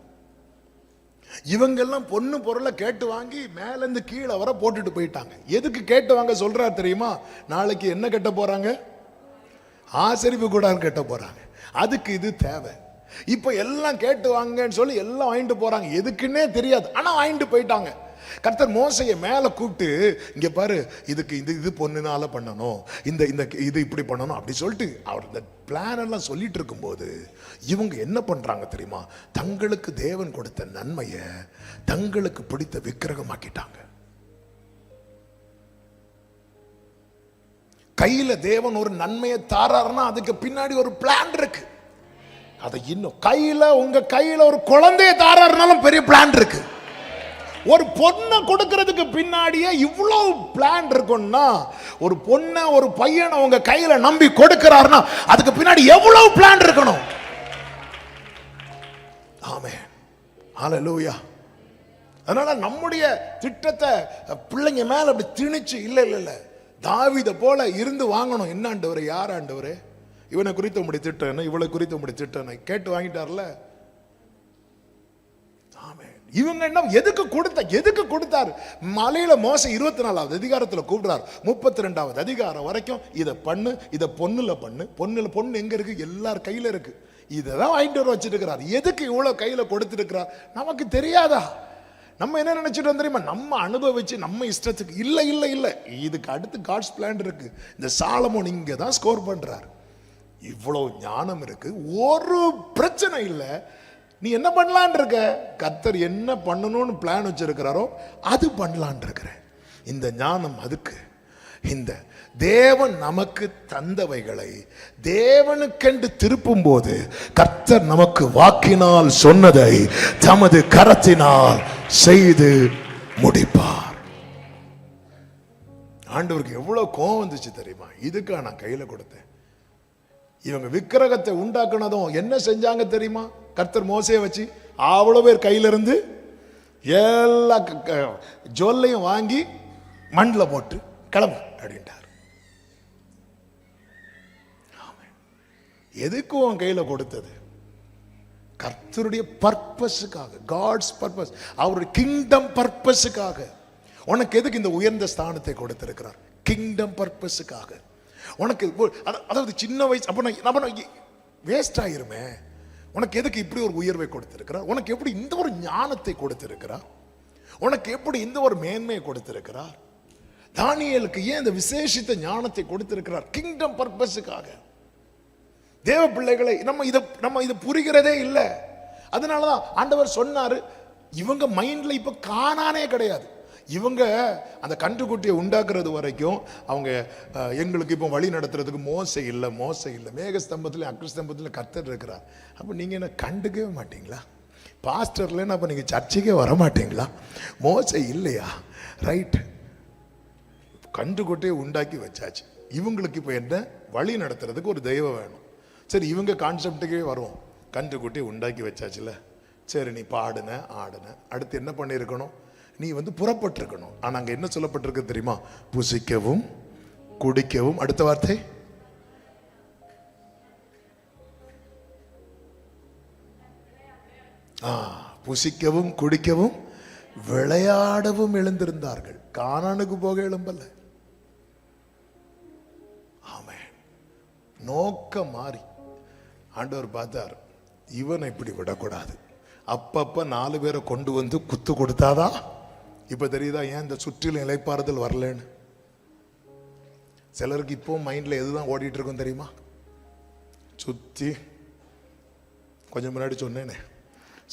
இவங்கெல்லாம் பொண்ணு பொருளை கேட்டு வாங்கி மேலேருந்து கீழே வர போட்டுட்டு போயிட்டாங்க. எதுக்கு கேட்டு வாங்க சொல்றாரு தெரியுமா? நாளைக்கு என்ன கட்ட போறாங்க? ஆசரிப்பு கூடாரம் கட்ட போறாங்க. அதுக்கு இது தேவை. இப்ப எல்லாம் கேட்டு வாங்கன்னு சொல்லி எல்லாம் வாங்கிட்டு போறாங்க. எதுக்குன்னே தெரியாது, ஆனா வாங்கிட்டு போயிட்டாங்க. கர்த்தர் மோசையை மேல கூப்பிட்டு, இங்க பாரு, இதுக்கு இது பொண்ணுனால பண்ணணும், இந்த இது இப்படி பண்ணணும் அப்படி சொல்லிட்டு அவர் இந்த பிளான் எல்லாம் சொல்லிட்டு இருக்கும்போது இவங்க என்ன பண்றாங்க தெரியுமா? தங்களுக்கு தேவன் கொடுத்த நன்மையை தங்களுக்கு பிடித்த விக்கிரகமாக்கிட்டாங்க. கையில தேவன் ஒரு நன்மையை தாராருன்னா அதுக்கு பின்னாடி ஒரு பிளான் இருக்கு. அதை இன்னும் உங்க கையில ஒரு குழந்தைய தாராருனாலும் பெரிய பிளான் இருக்கு. ஒரு பொண்ணை கொடுக்கிறதுக்கு பின்னாடியே இவ்வளவு பிளான் இருக்கும்னா, ஒரு பொண்ணை ஒரு பையனை உங்க கையில நம்பி கொடுக்கிறாருன்னா அதுக்கு பின்னாடி எவ்வளவு பிளான் இருக்கணும். ஆமென், ஹல்லேலூயா. அதனால நம்முடைய திட்டத்தை பிள்ளைங்க மேல அப்படி திணிச்சு இல்ல தாவீதை போல இருந்து வாங்கணும். என்ன ஆண்டவரே, யார் ஆண்டவரே, இவனை குறித்து உங்களுடைய திட்டம் என்ன, இவளை குறித்து உங்களுடைய திட்டம் என்ன கேட்டு வாங்கிட்டார்ல. இவங்க என்ன எதுக்கு கொடுத்தாரு? மலையில மோச 24வது அதிகாரத்துல கூப்பிடுறார். 32வது அதிகாரம் வரைக்கும் இதை பண்ணு, இதை பொண்ணுல பண்ணு. பொண்ணு எங்க இருக்கு? எல்லார் கையில இருக்கு. இதெல்லாம் வாங்கிட்டு வர வச்சிட்டு இருக்கிறார். எதுக்கு இவ்வளவு கையில கொடுத்துருக்கிறார் நமக்கு தெரியாதா? நம்ம என்ன நினைச்சிட்டு தெரியுமா? நம்ம அனுபவிச்சு நம்ம இஷ்டத்துக்கு இல்ல. இதுக்கு அடுத்து காட்ஸ் பிளான் இருக்கு. இந்த சாலமோன் இங்க தான் ஸ்கோர் பண்றார். இவ்வளவு ஞானம் இருக்கு, ஒரு பிரச்சனை இல்லை. நீ என்ன பண்ணலான் இருக்க? கர்த்தர் என்ன பண்ணணும்னு பிளான் வச்சிருக்கிறாரோ அது பண்ணலான் இருக்கிற. இந்த ஞானம் அதுக்கு. இந்த தேவன் நமக்கு தந்தவைகளை தேவனுக்கென்று திருப்பும் போது கர்த்தர் நமக்கு வாக்கினால் சொன்னதை தமது கரத்தினால் செய்து முடிப்பார். ஆண்டவருக்கு எவ்வளவு கோபம் வந்துச்சு தெரியுமா? இதுக்கா நான் கையில கொடுத்தேன். இவங்க விக்கிரகத்தை உண்டாக்குனதும் என்ன செஞ்சாங்க தெரியுமா? கர்த்தர் மோசையை வச்சு அவ்வளவு பேர் கையில இருந்து எல்லா ஜொல்லையும் வாங்கி மண்ணில் போட்டு கிளம்பு அப்படின்ட்டார். எதுக்கு உன் கையில கொடுத்தது? கர்த்தருடைய பர்பஸுக்காக, காட்ஸ் பர்பஸ், அவருடைய கிங்டம் பர்பஸுக்காக. உனக்கு எதுக்கு இந்த உயர்ந்த ஸ்தானத்தை கொடுத்திருக்கிறார்? கிங்டம் பர்பஸுக்காக. உனக்கு அதாவது சின்ன வயசு அப்ப வேஸ்ட் ஆயிருமே. உனக்கு எதுக்கு இப்படி ஒரு உயர்வை கொடுத்திருக்கிறார்? உனக்கு எப்படி இந்த ஒரு ஞானத்தை கொடுத்திருக்கிறார்? உனக்கு எப்படி இந்த ஒரு மேன்மையை கொடுத்திருக்கிறார்? தானியேலுக்கு ஏன் இந்த விசேஷித்த ஞானத்தை கொடுத்திருக்கிறார்? கிங்டம் பர்பஸுக்காக. தேவ பிள்ளைகளை நம்ம இதை புரிகிறதே இல்லை. அதனாலதான் ஆண்டவர் சொன்னாரு, இவங்க மைண்ட்ல இப்ப காணானே கிடையாது. இவங்க அந்த கன்றுக்குட்டியை உண்டாக்குறது வரைக்கும் அவங்க எங்களுக்கு இப்போ வழி நடத்துறதுக்கு மோசை இல்லை. மேகஸ்தம்பத்தில் அக்னிஸ்தம்பத்தில் கர்த்தர் இருக்கிறார். அப்போ நீங்கள் என்ன கண்டுக்கவே மாட்டீங்களா? பாஸ்டர்லன்னு அப்போ நீங்கள் சர்ச்சைக்கே வர மாட்டீங்களா? மோசை இல்லையா? ரைட், கன்றுக்குட்டியை உண்டாக்கி வச்சாச்சு. இவங்களுக்கு இப்போ என்ன வழி நடத்துறதுக்கு ஒரு தெய்வம் வேணும். சரி, இவங்க கான்செப்டுக்கே வருவோம். கன்றுக்குட்டியை உண்டாக்கி வச்சாச்சுல, சரி நீ பாடுன ஆடுன, அடுத்து என்ன பண்ணியிருக்கணும்? நீ புறப்பட்டிருக்கணும். ஆனா அங்க என்ன சொல்லப்பட்டிருக்கு தெரியுமா? புசிக்கவும் குடிக்கவும், அடுத்த வார்த்தை புசிக்கவும் குடிக்கவும் விளையாடவும் எழுந்திருந்தார்கள். கானானுக்கு போக எழும்பல்ல. ஆமென். நோக்கம் மாறி ஆண்டவர் பார்த்தார், இவனை இப்படி விடக்கூடாது. அப்பப்ப 4 பேரை கொண்டு வந்து குத்து கொடுத்தாதான். இப்ப தெரியுதா ஏன் இந்த சுற்றிலும் இளைப்பாறுதல் வரலன்னு? சிலருக்கு இப்போ மைண்ட்ல எதுதான் ஓடிட்டு இருக்கும் தெரியுமா? சுத்தி கொஞ்சம் முன்னாடி சொன்னேனே,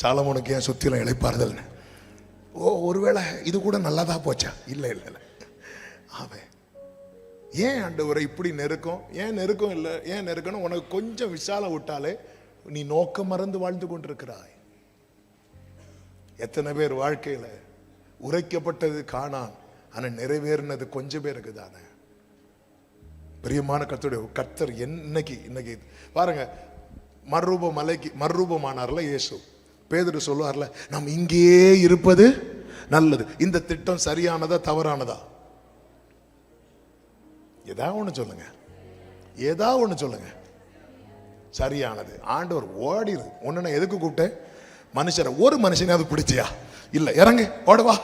சாலமோனுக்கு ஏன் சுத்திலும் இளைப்பாறுதல்னு. ஒருவேளை இது கூட நல்லதா போச்சா? இல்லை இல்லை இல்லை. அவன் ஏன் ஆண்டவரை இப்படி நெருக்கம்? ஏன் நெருக்கம் இல்லை? ஏன் நெருக்கணும்? உனக்கு கொஞ்சம் விசாலம் விட்டாலே நீ நோக்கம் மறந்து வாழ்ந்து கொண்டிருக்கிறாய். எத்தனை பேர் வாழ்க்கையில உரைக்கப்பட்டது காணான், ஆனா நிறைவேறினது கொஞ்சம் பேருக்கு தானே. பிரியமான கர்த்தர் இன்னைக்கு பாருங்க, மறுரூபமானார்ல இயேசு. பேதுரு சொல்லுவார்ல, நாம் இங்கேயே இருப்பது நல்லது. இந்த திட்டம் சரியானதா தவறானதா? ஏதாவது ஒண்ணு சொல்லுங்க. சரியானது. ஆண்டவர் ஓடிரு. ஒன்னு எதுக்கு கூப்பிட்டேன்? மனுஷரை, ஒரு மனுஷனாவது பிடிச்சியா? இல்ல, இறங்கு, ஓடுவா.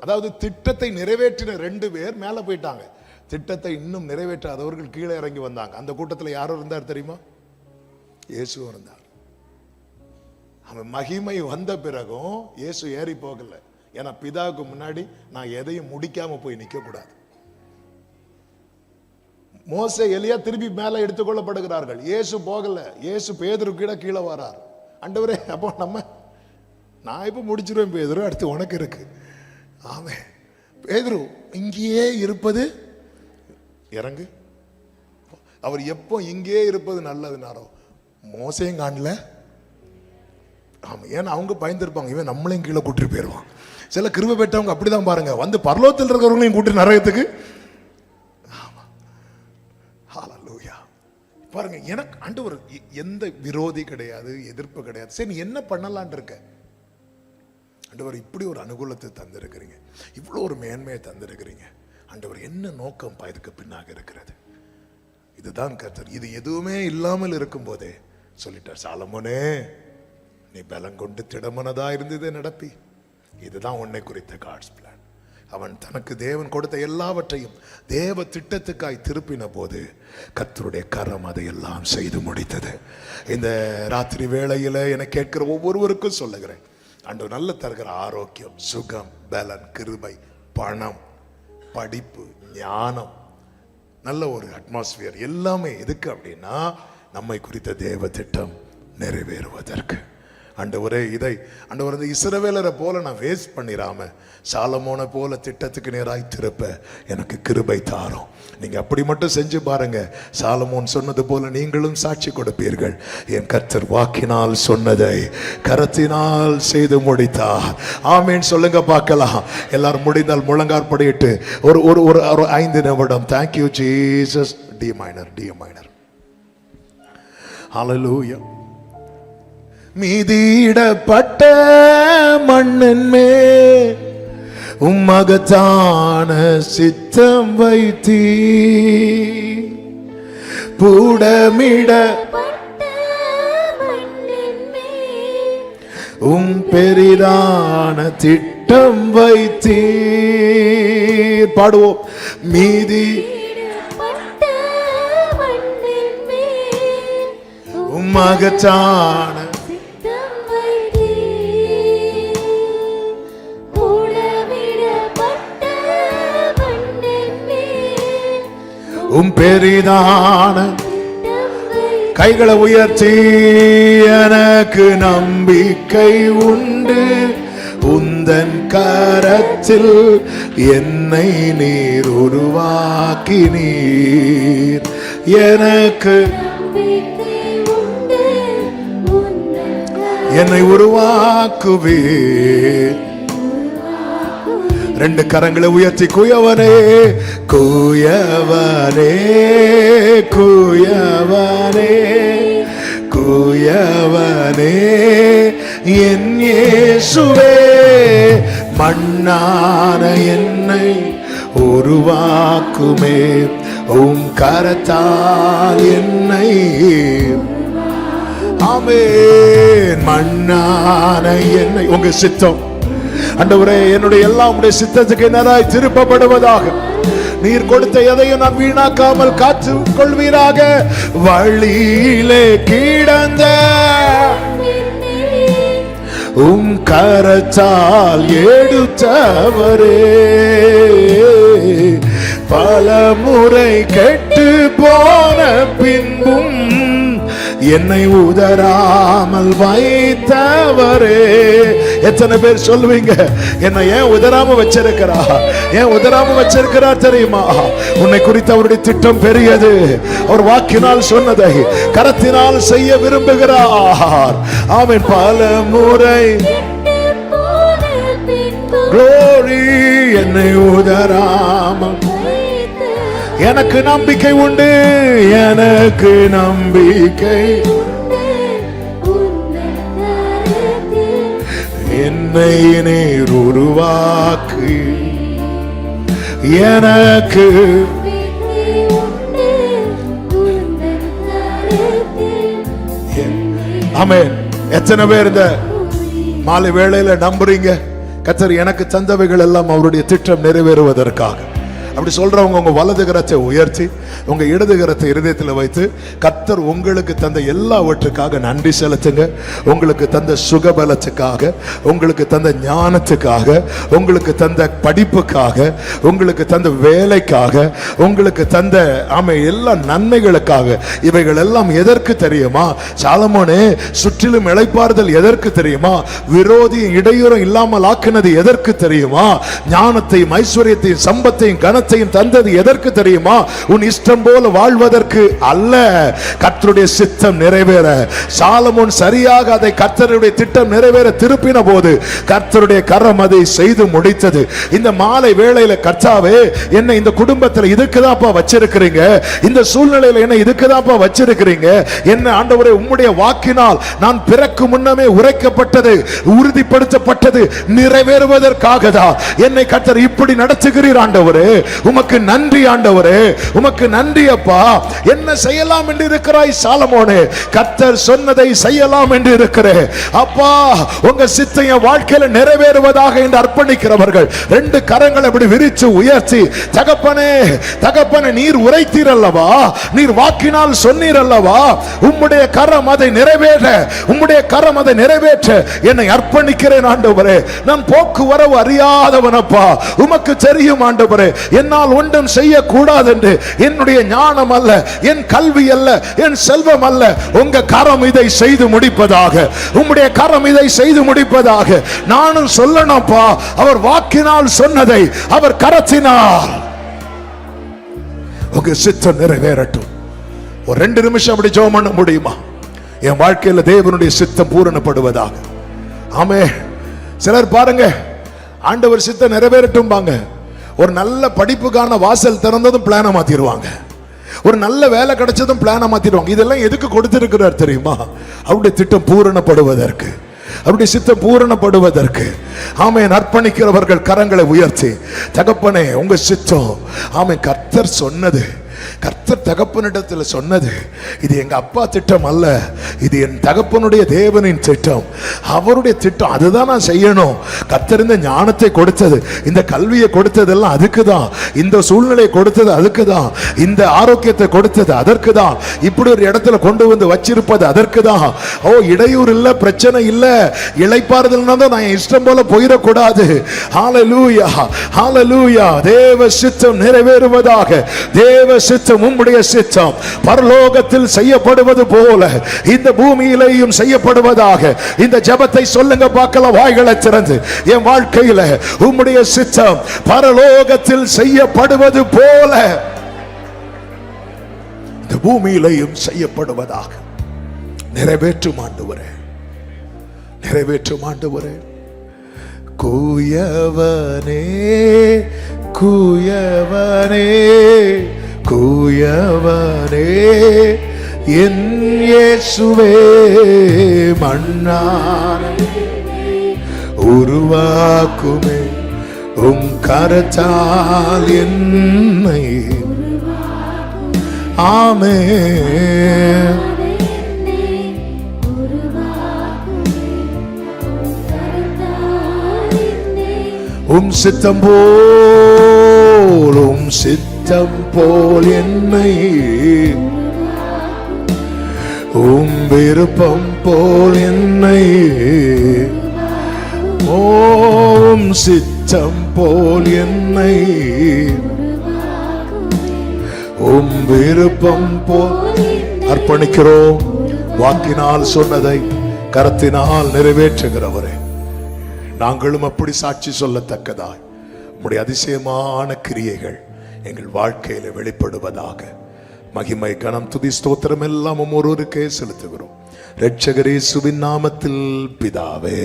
அதாவது திட்டத்தை நிறைவேற்றின 2 பேர் மேல போயிட்டாங்க. திட்டத்தை இன்னும் நிறைவேற்றாதவர்கள் கீழே இறங்கி வந்தாங்க. அந்த கூட்டத்தில் யாரும் இருந்தார் தெரியுமா? இயேசுவும் இருந்தார். அவன் மகிமை வந்த பிறகும் இயேசு ஏறி போகல. ஏன்னா பிதாவுக்கு முன்னாடி நான் எதையும் முடிக்காம போய் நிக்க கூடாது. மோசே எலியா திருப்பி மேல எடுத்துக்கொள்ளப்படுகிறார்கள். இயேசு போகல. இயேசு பேதுரு கீழே வரார். ஆண்டவரே, அப்போ நான் இப்ப முடிச்சிருவேன் பேதுரு, அடுத்து உனக்கு இருக்கு. ஆமே, பேதுரு இங்கேயே இருப்பது, இறங்கு. அவர் எப்போ இங்கே இருப்பது நல்லதுனாரோ மோசையும் காணல. ஆமா, ஏன்னா அவங்க பயந்துருப்பாங்க, இவன் நம்மளையும் கீழே கூட்டிட்டு போயிடுவான். சில கிருபை பெற்றவங்க அப்படிதான் பாருங்க, வந்து பரலோகத்தில் இருக்கிறவங்களையும் கூட்டி நரகத்துக்கு. பாருங்க, எனக்கு ஆண்டவர் எந்த விரோதி கிடையாது, எதிர்ப்பு கிடையாது. சரி, நீ என்ன பண்ணலான் இருக்க? ஆண்டவர் இப்படி ஒரு அனுகூலத்தை தந்திருக்கிறீங்க, இவ்வளோ ஒரு மேன்மையை தந்திருக்கிறீங்க. ஆண்டவர் என்ன நோக்கம் இதுக்கு பின்னாக இருக்கிறது? இதுதான் கர்த்தர். இது எதுவுமே இல்லாமல் இருக்கும் போதே சொல்லிட்டார், சாலமோனே, நீ பலம் கொண்டு திடமனதா இருந்ததே நடப்பி. இதுதான் உன்னை குறித்த காட்ஸ் பிளான். அவன் தனக்கு தேவன் கொடுத்த எல்லாவற்றையும் தேவ திட்டத்துக்காய் திருப்பின போது கர்த்தருடைய கரம் அதையெல்லாம் செய்து முடித்தது. இந்த ராத்திரி வேளையில என கேட்கிற ஒவ்வொருவருக்கும் சொல்லுகிறேன், ஆண்டவர் நல்ல தருகிற ஆரோக்கியம், சுகம், பலன், கிருபை, பணம், படிப்பு, ஞானம், நல்ல ஒரு அட்மாஸ்பியர், எல்லாமே எதுக்கு அப்படின்னா நம்மை குறித்த தேவ திட்டம் நிறைவேறுவதற்கு. ஆண்டவரே, இதை ஆண்டவர் இஸ்ரவேலரை போல நான் வேஸ்ட் பண்ணிடாம சாலமோனை போல திட்டத்துக்கு நேராய் திருப்ப எனக்கு கிருபை தாரும். நீங்க அப்படி மட்டும் செஞ்சு பாருங்க. சாலமோன் சொன்னது போல நீங்களும் சாட்சி கொடுப்பீர்கள். என் கர்த்தர் வாக்கினால் சொன்னதை கரத்தினால் செய்து முடித்தார். ஆமேன் சொல்லுங்க பார்க்கலாம். எல்லாரும் முடிந்தால் முழங்காற்படியிட்டு ஒரு ஒரு ஒரு 5 நிமிடம் thank you Jesus. D minor. Hallelujah. மீதிடப்பட்ட மண்ணின் மேல் உம்மகத்தான சித்தம் வைத்தீ, பூடமிடப்பட்ட மண்ணின் மேல் பெரிதான திட்டம் வைத்தீர். பாடுவோம். மீதிடப்பட்ட மண்ணின் மேல் உம்மகத்தான பெரிதான. கைகளை உயர்த்தி, எனக்கு நம்பிக்கை உண்டு, உந்தன் கரத்தில் என்னை நீர் உருவாக்கினீர். எனக்கு என்னை உருவாக்குவீர். 2 கரங்களை உயர்த்தி, குயவனே குயவனே குயவனே குயவனே என் இயேசுவே, மண்ணான என்னை உருவாக்குமே, உம் கரத்தால் என்னை. ஆமென். மண்ணான என்னை, உங்க சித்தம் ஆண்டவரே, என்னுடைய எல்லாம் உடைய சித்தத்துக்கு நேராய் திருப்பப்படுவதாக. நீர் கொடுத்த எதையும் நான் வீணாக்காமல் காத்து கொள்வீராக. வழியிலே கிடந்த கரத்தால் எடுத்தவரே, பல முறை கெட்டு போன பின்பும் என்னை உதராமல் வைத்தவரே. எத்தனை பேர் சொல்லுவீங்க, என்னை ஏன் உதராம வச்சிருக்கிறா, ஏன் உதராம வச்சிருக்கிறா தெரியுமா? உன்னை குறித்து அவருடைய திட்டம் பெரியது. அவர் வாக்கினால் சொன்னதை கரத்தினால் செய்ய விரும்புகிறார். அவன் பல முறை glory என்னை உதராமல். எனக்கு நம்பிக்கை உண்டு, எனக்கு நம்பிக்கை, என்னை நீர் உருவாக்கு, எனக்கு ஆமென். எத்தனை பேர் இந்த மாலை வேளையில நம்புறீங்க கர்த்தர் எனக்கு தந்தவைகள் எல்லாம் அவருடைய திட்டம் நிறைவேறுவதற்காக? அப்படி சொல்றவங்க உங்க வலது கரத்தை உயர்த்தி உங்க இடது கரத்தை இருதயத்தில் வைத்து கர்த்தர் உங்களுக்கு தந்த எல்லாவற்றுக்காக நன்றி செலுத்துங்க. உங்களுக்கு தந்த சுகபலத்துக்காக, உங்களுக்கு தந்த ஞானத்துக்காக, உங்களுக்கு தந்த படிப்புக்காக, உங்களுக்கு தந்த வேலைக்காக, உங்களுக்கு தந்த எல்லா நன்மைகளுக்காக. இவைகள் எல்லாம் எதற்கு தெரியுமா? சாலமோனே, சுற்றிலும் இளைப்பாறுதல் எதற்கு தெரியுமா? விரோதியும் இடையூறும் இல்லாமல் ஆக்கினது எதற்கு தெரியுமா? ஞானத்தையும் ஐஸ்வர்யத்தையும் சம்பத்தையும் கனத்தையும் தந்தது எதற்கு தெரியுமா? உன் இஷ்டம் போல வாழ்வதற்கு அல்ல, கர்த்தருடைய சித்தம் நிறைவேற. சாலமோன் சரியாக அதை கர்த்தருடைய திட்டம் நிறைவேற திருப்பின போது கர்த்தருடைய கரம் அதை செய்து முடித்தது. இந்த மாலை வேளையில கர்த்தாவே, என்னை இந்த குடும்பத்தில் இதுக்குதான்ப்பா வச்சிருக்கிறீங்க, இந்த சூழ்நிலையில என்ன இதுக்குதான்ப்பா வச்சிருக்கிறீங்க, என்ன ஆண்டவரே உம்முடைய வாக்கினால் நான் பிறக்கு முன்னமே உரைக்கப்பட்டது, உறுதிப்படுத்தப்பட்டது நிறைவேறுவதற்காக தான் என்னை கர்த்தர் இப்படி நடத்துகிறீர். ஆண்டவரே உமக்கு நன்றி, ஆண்டவரே உமக்கு நன்றி அப்பா. என்ன செய்யலாம் என்று இருக்கிறாய் சாலமோனே? கர்த்தர் சொன்னதை செய்யலாம் என்று இருக்கிறேன் அப்பா. உங்க சித்தம் என் வாழ்க்கையில நிறைவேறுவதாக என்று அர்ப்பணிக்கிறவர்கள் ரெண்டு கரங்களை அப்படி விரிச்சு உயர்த்தி, தகப்பனே தகப்பனே, நீர் உரைத்தீர் அல்லவா, நீர் வாக்கினால் சொன்னீர் அல்லவா, உம்முடைய கரம் அதை நிறைவேற்ற, உம்முடைய கரம் அதை நிறைவேற்ற என்னை அர்ப்பணிக்கிறேன் ஆண்டவரே. நான் போக்குவரவு அறியாதவனப்பா, உமக்கு தெரியும் ஆண்டவரே, என்னால் ஒன்றும் செய்யக்கூடாது என்று. என்னுடைய ஞானம் அல்ல, என் கல்வி அல்ல, என் செல்வம் அல்ல, உங்க கரம் இதை செய்து முடிப்பதாக, உம்முடைய கரம் இதை செய்து முடிப்பதாக. நானும் சொல்லணும்ப்பா, அவர் வாக்கினால் சொன்னதை அவர் கரத்தினால் உங்க சித்தம் நிறைவேறட்டும். ஒரு 2 நிமிஷம் அப்படி ஜெபம் பண்ண முடியுமா? என் வாழ்க்கையில தேவனுடைய சித்தம் பூரணப்படுவதாக. ஆமே. சிலர் பாருங்க, ஆண்டவர் சித்தம் நிறைவேறட்டும் பாங்க, ஒரு நல்ல படிப்புக்கான வாசல் திறந்ததும் பிளான மாத்திடுவாங்க, ஒரு நல்ல வேலை கிடைச்சதும் பிளான மாத்திடுவாங்க. இதெல்லாம் எதுக்கு கொடுத்திருக்கிறார் தெரியுமா? அவருடைய திட்டம் பூரணப்படுவதற்கு, அவருடைய சித்தம் பூரணப்படுவதற்கு. ஆமென். அர்ப்பணிக்கிறவர்கள் கரங்களை உயர்த்தி, தகப்பனே உங்க சித்தம், ஆமென், கர்த்தர் சொன்னது, கர்த்தர் தகப்பனிடத்தில் சொன்னது, இது எங்க அப்பா திட்டம் அல்ல, இது என் தகப்பனுடைய தேவனின் திட்டம், அவருடைய திட்டம், அதுதான் நான் செய்யணும். கர்த்தர் இந்த ஞானத்தை கொடுத்தது, இந்த கல்வியை கொடுத்ததெல்லாம் அதுக்கு தான், இந்த சூழ்நிலையை கொடுத்தது அதுக்கு தான், இந்த ஆரோக்கியத்தை கொடுத்தது அதற்கு தான், இப்படி ஒரு இடத்துல கொண்டு வந்து வச்சிருப்பது அதற்கு தான். ஓ, இடையூறு இல்ல, பிரச்சனை இல்ல, இளைப்பாறுதல்னா தான் நான் இஷ்டம் போல போயிடக்கூடாது. ஹல்லேலூயா, ஹல்லேலூயா. தேவ சித்தம் நிறைவேறுவதாக. தேவ சித்தம், உம்முடைய சித்தம் பரலோகத்தில் செய்யப்படுவது போல இந்த பூமியிலேயும் செய்யப்படுவதாக. இந்த ஜெபத்தை சொல்லுங்க பார்க்கலாம், வாய்களை திறந்து. என் வாழ்க்கையில உம்முடைய சித்தம் பரலோகத்தில் செய்யப்படுவது போல இந்த பூமியிலேயும் செய்யப்படுவதாக. நிறைவேற்றும் ஆண்டவரே, நிறைவேற்றும் ஆண்டவரே. கூயவனே கூயவனே கூயவனே என் இயேசுவே, மண்ணான உருவாக்குமே உம் கரத்தால் என்னை. ஆமென். உம் சித்தம் போல், உம் சித்தம் சித்தம் போல் என்னை உம் விருப்பம் போல் என்னை ஓம் சித்தம் போல் என்னை உம் விருப்பம் போல் அர்ப்பணிக்கிறோம். வாக்கினால் சொன்னதை கரத்தினால் நிறைவேற்றுகிறவரே, நாங்களும் அப்படி சாட்சி சொல்லத்தக்கதாய் உம்முடைய அதிசயமான கிரியைகள் எங்கள் வாழ்க்கையில வெளிப்படுவதாக. மகிமை கனம் துதி ஸ்தோத்திரம் எல்லாம் ஒருவருக்கே செலுத்துகிறோம். இரட்சகர் இயேசுவின் நாமத்தில் பிதாவே,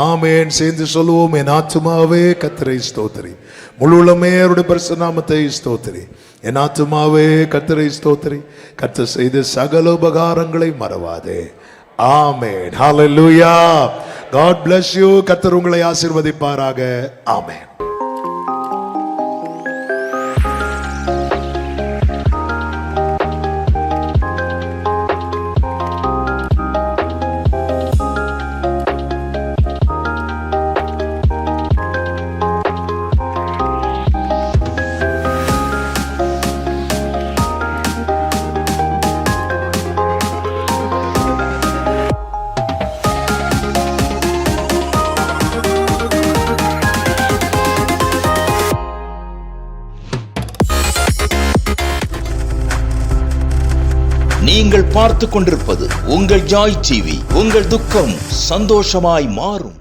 ஆமென். சேர்ந்து சொல்லுவோம். என் ஆத்துமாவே கர்த்தரை ஸ்தோத்திரி, முழு உள்ளமே அவருடைய பரிசுத்த நாமத்தை ஸ்தோத்திரி. என் ஆத்துமாவே கர்த்தரை ஸ்தோத்திரி, கர்த்தர் செய்த சகல உபகாரங்களை மறவாதே. ஆமென். ஹல்லேலூயா. God bless you. கர்த்தர் உங்களை ஆசீர்வதிப்பாராக. ஆமென். நீங்கள் பார்த்து கொண்டிருப்பது உங்கள் ஜாய் டிவி. உங்கள் துக்கம் சந்தோஷமாய் மாறும்.